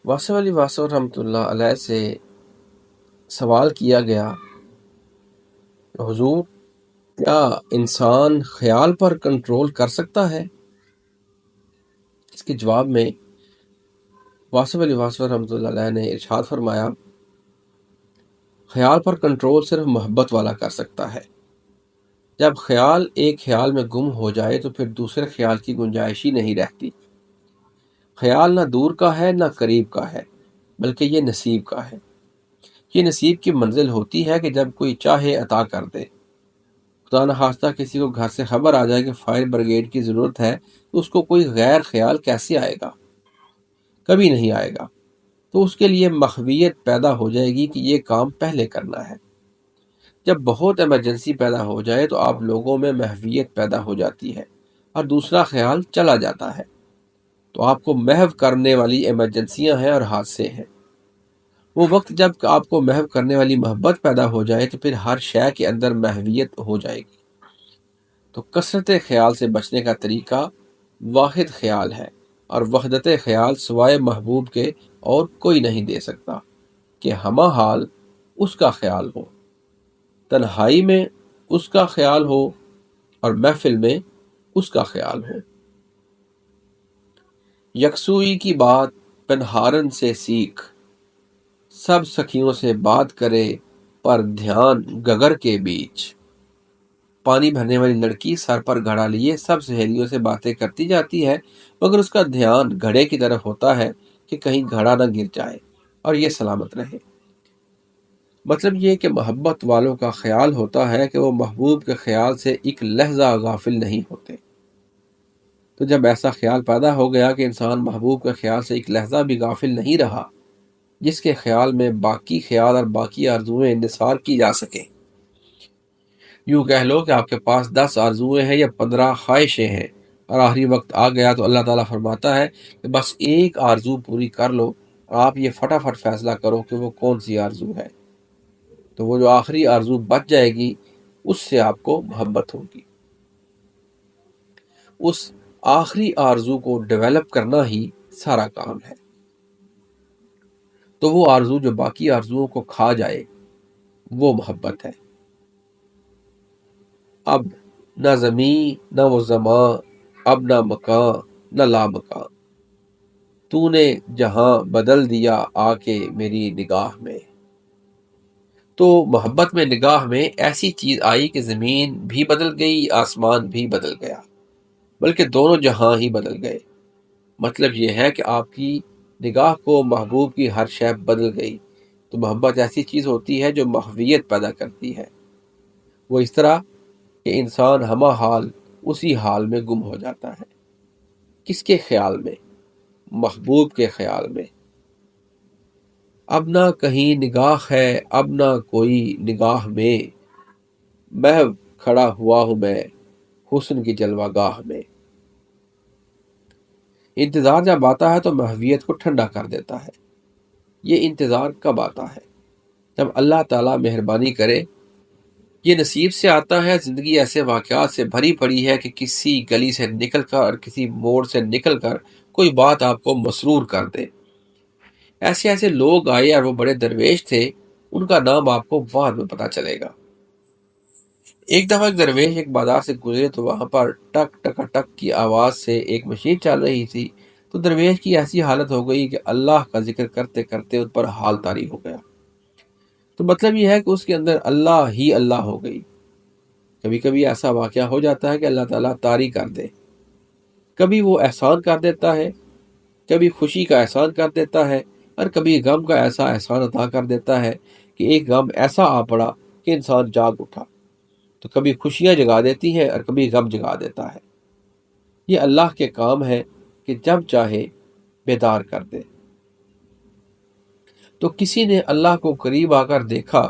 واصف علی واصف رحمۃ اللہ علیہ سے سوال کیا گیا کہ حضور کیا انسان خیال پر کنٹرول کر سکتا ہے؟ اس کے جواب میں واصف علی واصف رحمۃ اللہ علیہ نے ارشاد فرمایا، خیال پر کنٹرول صرف محبت والا کر سکتا ہے۔ جب خیال ایک خیال میں گم ہو جائے تو پھر دوسرے خیال کی گنجائش ہی نہیں رہتی۔ خیال نہ دور کا ہے نہ قریب کا ہے، بلکہ یہ نصیب کا ہے۔ یہ نصیب کی منزل ہوتی ہے کہ جب کوئی چاہے عطا کر دے۔ خدا نخواستہ کسی کو گھر سے خبر آ جائے کہ فائر بریگیڈ کی ضرورت ہے تو اس کو کوئی غیر خیال کیسے آئے گا؟ کبھی نہیں آئے گا۔ تو اس کے لیے مخویت پیدا ہو جائے گی کہ یہ کام پہلے کرنا ہے۔ جب بہت ایمرجنسی پیدا ہو جائے تو آپ لوگوں میں محویت پیدا ہو جاتی ہے اور دوسرا خیال چلا جاتا ہے۔ تو آپ کو محو کرنے والی ایمرجنسیاں ہیں اور حادثے ہیں۔ وہ وقت جب آپ کو محو کرنے والی محبت پیدا ہو جائے تو پھر ہر شے کے اندر محویت ہو جائے گی۔ تو کثرت خیال سے بچنے کا طریقہ واحد خیال ہے، اور وحدت خیال سوائے محبوب کے اور کوئی نہیں دے سکتا کہ ہمہ حال اس کا خیال ہو، تنہائی میں اس کا خیال ہو اور محفل میں اس کا خیال ہو۔ یکسوئی کی بات پنہارن سے سیکھ، سب سکھیوں سے بات کرے پر دھیان گگر کے بیچ۔ پانی بھرنے والی لڑکی سر پر گھڑا لیے سب سہیلیوں سے باتیں کرتی جاتی ہے، مگر اس کا دھیان گھڑے کی طرف ہوتا ہے کہ کہیں گھڑا نہ گر جائے اور یہ سلامت رہے۔ مطلب یہ کہ محبت والوں کا خیال ہوتا ہے کہ وہ محبوب کے خیال سے ایک لحظہ غافل نہیں ہوتے۔ تو جب ایسا خیال پیدا ہو گیا کہ انسان محبوب کے خیال سے ایک لحظہ بھی غافل نہیں رہا، جس کے خیال میں باقی خیال اور باقی آرزوئیں انحصار کی جا سکیں، یوں کہہ لو کہ آپ کے پاس 10 آرزوئیں ہیں یا 15 خواہشیں ہیں، اور آخری وقت آ گیا تو اللہ تعالیٰ فرماتا ہے کہ بس ایک آرزو پوری کر لو، اور آپ یہ فٹافٹ فیصلہ کرو کہ وہ کون سی آرزو ہے۔ تو وہ جو آخری آرزو بچ جائے گی اس سے آپ کو محبت ہوگی۔ اس آخری آرزو کو ڈیولپ کرنا ہی سارا کام ہے۔ تو وہ آرزو جو باقی آرزوؤں کو کھا جائے وہ محبت ہے۔ اب نہ زمین نہ وہ زماں، اب نہ مکان نہ لامکان، تو نے جہاں بدل دیا آ کے میری نگاہ میں۔ تو محبت میں نگاہ میں ایسی چیز آئی کہ زمین بھی بدل گئی، آسمان بھی بدل گیا، بلکہ دونوں جہاں ہی بدل گئے۔ مطلب یہ ہے کہ آپ کی نگاہ کو محبوب کی ہر شے بدل گئی۔ تو محبت ایسی چیز ہوتی ہے جو محویت پیدا کرتی ہے۔ وہ اس طرح کہ انسان ہمہ حال اسی حال میں گم ہو جاتا ہے۔ کس کے خیال میں؟ محبوب کے خیال میں۔ اب نہ کہیں نگاہ ہے، اب نہ کوئی نگاہ میں، محو کھڑا ہوا ہوں میں حسن کی جلوہ گاہ میں۔ انتظار جب آتا ہے تو محویت کو ٹھنڈا کر دیتا ہے۔ یہ انتظار کب آتا ہے؟ جب اللہ تعالیٰ مہربانی کرے۔ یہ نصیب سے آتا ہے۔ زندگی ایسے واقعات سے بھری پڑی ہے کہ کسی گلی سے نکل کر اور کسی موڑ سے نکل کر کوئی بات آپ کو مسرور کر دے۔ ایسے ایسے لوگ آئے اور وہ بڑے درویش تھے، ان کا نام آپ کو بعد میں پتہ چلے گا۔ ایک دفعہ ایک درویش ایک بازار سے گزرے تو وہاں پر ٹک ٹک ٹک کی آواز سے ایک مشین چل رہی تھی۔ تو درویش کی ایسی حالت ہو گئی کہ اللہ کا ذکر کرتے کرتے ان پر حال طاری ہو گیا۔ تو مطلب یہ ہے کہ اس کے اندر اللہ ہی اللہ ہو گئی۔ کبھی کبھی ایسا واقعہ ہو جاتا ہے کہ اللہ تعالیٰ طاری کر دے۔ کبھی وہ احسان کر دیتا ہے، کبھی خوشی کا احسان کر دیتا ہے، اور کبھی غم کا ایسا احسان عطا کر دیتا ہے کہ ایک غم ایسا آ پڑا کہ انسان جاگ اٹھا۔ تو کبھی خوشیاں جگا دیتی ہیں اور کبھی غم جگا دیتا ہے۔ یہ اللہ کے کام ہے کہ جب چاہے بیدار کر دے۔ تو کسی نے اللہ کو قریب آ کر دیکھا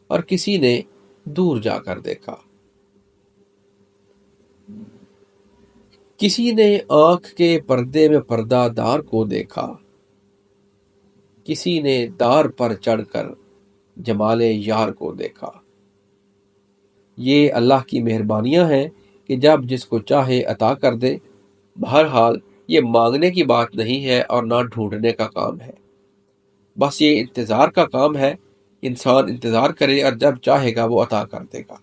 اور کسی نے دور جا کر دیکھا۔ کسی نے آنکھ کے پردے میں پردہ دار کو دیکھا، کسی نے دار پر چڑھ کر جمال یار کو دیکھا۔ یہ اللہ کی مہربانیاں ہیں کہ جب جس کو چاہے عطا کر دے۔ بہرحال یہ مانگنے کی بات نہیں ہے اور نہ ڈھونڈنے کا کام ہے۔ بس یہ انتظار کا کام ہے، انسان انتظار کرے اور جب چاہے گا وہ عطا کر دے گا۔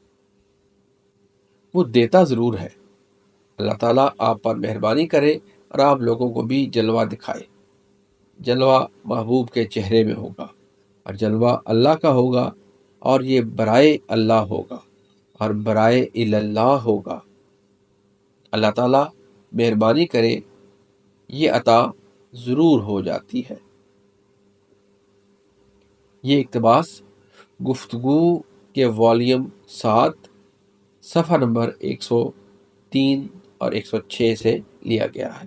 وہ دیتا ضرور ہے۔ اللہ تعالیٰ آپ پر مہربانی کرے اور آپ لوگوں کو بھی جلوہ دکھائے۔ جلوہ محبوب کے چہرے میں ہوگا اور جلوہ اللہ کا ہوگا، اور یہ برائے اللہ ہوگا اور برائے اللہ ہوگا۔ اللہ تعالیٰ مہربانی کرے، یہ عطا ضرور ہو جاتی ہے۔ یہ اقتباس گفتگو کے والیوم 7 صفحہ نمبر 103 اور 106 سے لیا گیا ہے۔